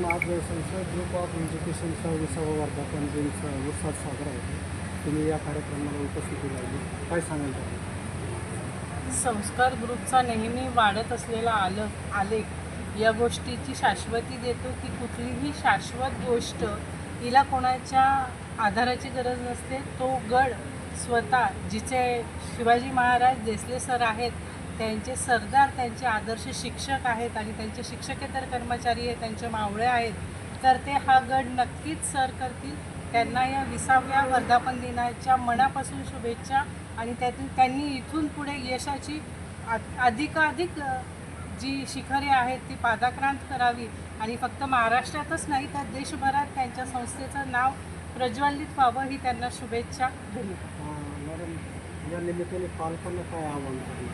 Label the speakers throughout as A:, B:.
A: Madam, आज संसद group of एज्युकेशनचा 20वा वर्धापन दिनचा उत्साहात साजरा होतो. तुम्ही या कार्यक्रमाला उपस्थिती लावली, काय सांगाल त्याबद्दल?
B: संस्कार ग्रुपचा नेहमी वाढत असलेला आलेख या गोष्टीची शाश्वती देतो की कुठलीही शाश्वत गोष्ट हिला कोणाच्या आधाराची गरज नसते. तो गड स्वतः जिचे शिवाजी महाराज देसले सर आहेत, त्यांचे सरदार, त्यांचे आदर्श शिक्षक आहेत आणि त्यांचे शिक्षकेतर कर्मचारी आहेत, त्यांचे मावळे आहेत, तर ते हा गड नक्कीच सर करतील. त्यांना या 20व्या वर्धापन दिनाच्या मनापासून शुभेच्छा. आणि त्यातून त्यांनी इथून पुढे यशाची अधिकाधिक जी शिखरे आहेत ती पादाक्रांत करावी आणि फक्त महाराष्ट्रातच नाही तर देशभरात त्यांच्या संस्थेचं नाव प्रज्वलित व्हावं ही त्यांना शुभेच्छा दिली.
A: मॅडम, या निमित्ताने पालकांना काय आवाहन करेल?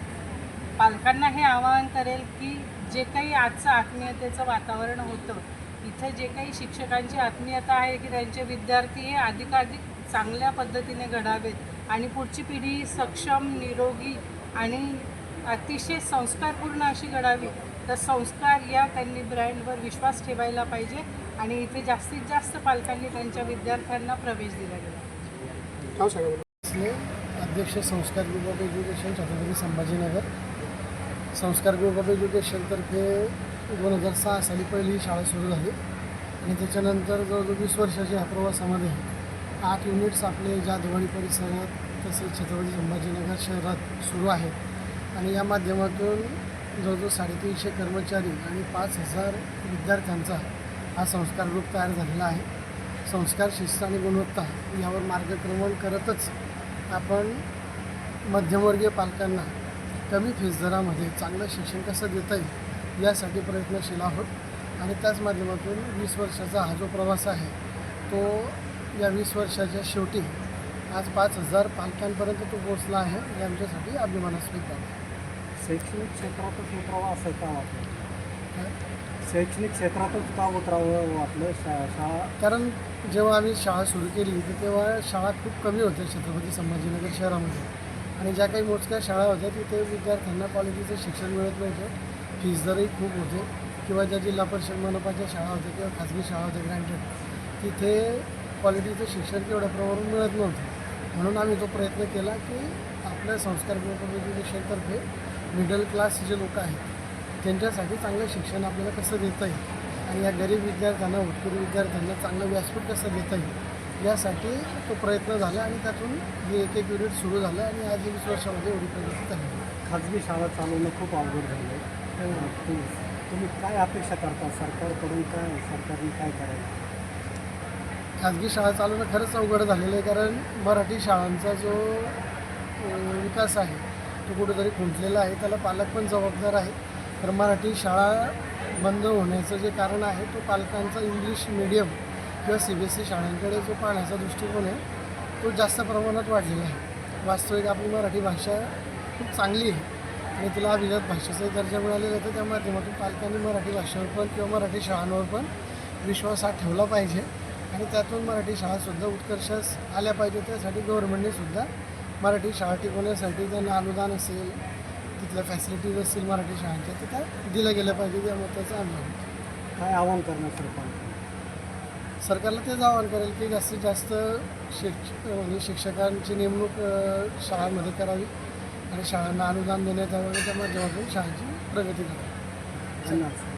B: पालकांना हे आवाहन करेल की जे काही आजचं आत्मीयतेचं वातावरण होतं, इथे जे काही शिक्षकांची आत्मीयता आहे की त्यांचे विद्यार्थी हे अधिकाधिक चांगल्या पद्धतीने घडावेत आणि पुढची पिढी सक्षम, निरोगी आणि अतिशय संस्कारपूर्ण अशी घडावी. तर संस्कार या त्यांनी ब्रँडवर विश्वास ठेवायला पाहिजे आणि इथे जास्तीत जास्त पालकांनी त्यांच्या विद्यार्थ्यांना प्रवेश दिला गेला.
C: अध्यक्ष संस्कार group of education Chhatrapati Sambhajinagar. संस्कार ग्रुप ऑफ एज्युकेशनतर्फे 2006 साली पहिली ही शाळा सुरू झाली आणि त्याच्यानंतर जवळजवळ 20 वर्षाच्या ह्या प्रवासामध्ये 8 युनिट्स आपले जाधववाडी परिसरात तसेच छत्रपती संभाजीनगर शहरात सुरू आहेत आणि या माध्यमातून जवळजवळ 350 कर्मचारी आणि 5000 विद्यार्थ्यांचा हा संस्कार ग्रुप तयार झालेला आहे. संस्कार, शिस्त आणि गुणवत्ता यावर मार्गक्रमण करतच आपण मध्यमवर्गीय पालकांना कमी फीस दरामध्ये चांगलं शिक्षण कसं देता येईल यासाठी प्रयत्नशील आहोत आणि त्याच माध्यमातून 20 वर्षाचा हा जो प्रवास आहे तो या 20 वर्षाच्या शेवटी आज 5000 पालकांपर्यंत तो पोहोचला आहे. हे आमच्यासाठी अभिमानास्पद बाब आहे.
A: शैक्षणिक क्षेत्रातच उतरावं असं का वाटलं? शैक्षणिक क्षेत्रातच का उतरावं वाटलं? शाळा
C: कारण जेव्हा आम्ही शाळा सुरू केली तर तेव्हा शाळा खूप कमी होत्या छत्रपती संभाजीनगर शहरामध्ये आणि ज्या काही मोजक्या शाळा होत्या तिथे विद्यार्थ्यांना क्वालिटीचं शिक्षण मिळत नव्हतं. फीस दरही खूप होते किंवा ज्या जिल्हा परिषद मनपाच्या शाळा होत्या किंवा खाजगी शाळा होत्या ग्रँटेड, तिथे क्वालिटीचं शिक्षण तेवढ्या प्रमाणात मिळत नव्हतं. म्हणून आम्ही तो प्रयत्न केला की आपल्या संस्कार ग्रुप ऑफ एज्युकेशनतर्फे मिडल क्लास जे लोक आहेत त्यांच्यासाठी चांगलं शिक्षण आपल्याला कसं देता येईल आणि या गरीब विद्यार्थ्यांना, उत्कृष्ट विद्यार्थ्यांना चांगलं व्यासपीठ कसं देता येईल यासाठी तो प्रयत्न झाला आणि त्यातून हे एक युनिट सुरू झालं आणि आज 20 वर्षामध्ये एवढी प्रगती झाली.
A: खाजगी शाळा चालवणं खूप अवघड झालं आहे. तुम्ही काय अपेक्षा करता सरकारकडून? सरकारने काय करायचं?
C: खाजगी शाळा चालवणं खरंच अवघड झालेलं आहे कारण मराठी शाळांचा जो विकास आहे तो कुठेतरी खुंटलेला आहे. त्याला पालक पण जबाबदार आहेत. तर मराठी शाळा बंद होण्याचं जे कारण आहे तो पालकांचा इंग्लिश मीडियम किंवा CBSE शाळांकडे जो पाहण्याचा दृष्टिकोन आहे तो जास्त प्रमाणात वाढलेला आहे. वास्तविक आपली मराठी भाषा खूप चांगली आहे आणि तिला अभिजात भाषेचाही दर्जा मिळालेला आहे. तर त्या माध्यमातून पालकांनी मराठी भाषेवर पण किंवा मराठी शाळांवर पण विश्वास हा ठेवला पाहिजे आणि त्यातून मराठी शाळासुद्धा उत्कर्षास आल्या पाहिजे. त्यासाठी गव्हर्नमेंटनेसुद्धा मराठी शाळा टिकवण्यासाठी त्यांना अनुदान असेल, तिथल्या फॅसिलिटीज असतील मराठी शाळांच्या, तर त्या दिल्या गेल्या पाहिजे या मताचं आंदोलन.
A: काय आव्हान करणार सरकार?
C: सरकारला तेच आवाहन करेल की जास्तीत जास्त शिक्षकांची नेमणूक शाळांमध्ये करावी आणि शाळांना अनुदान देण्यात यावं आणि त्या माध्यमातून शाळांची प्रगती करावी.
A: धन्यवाद.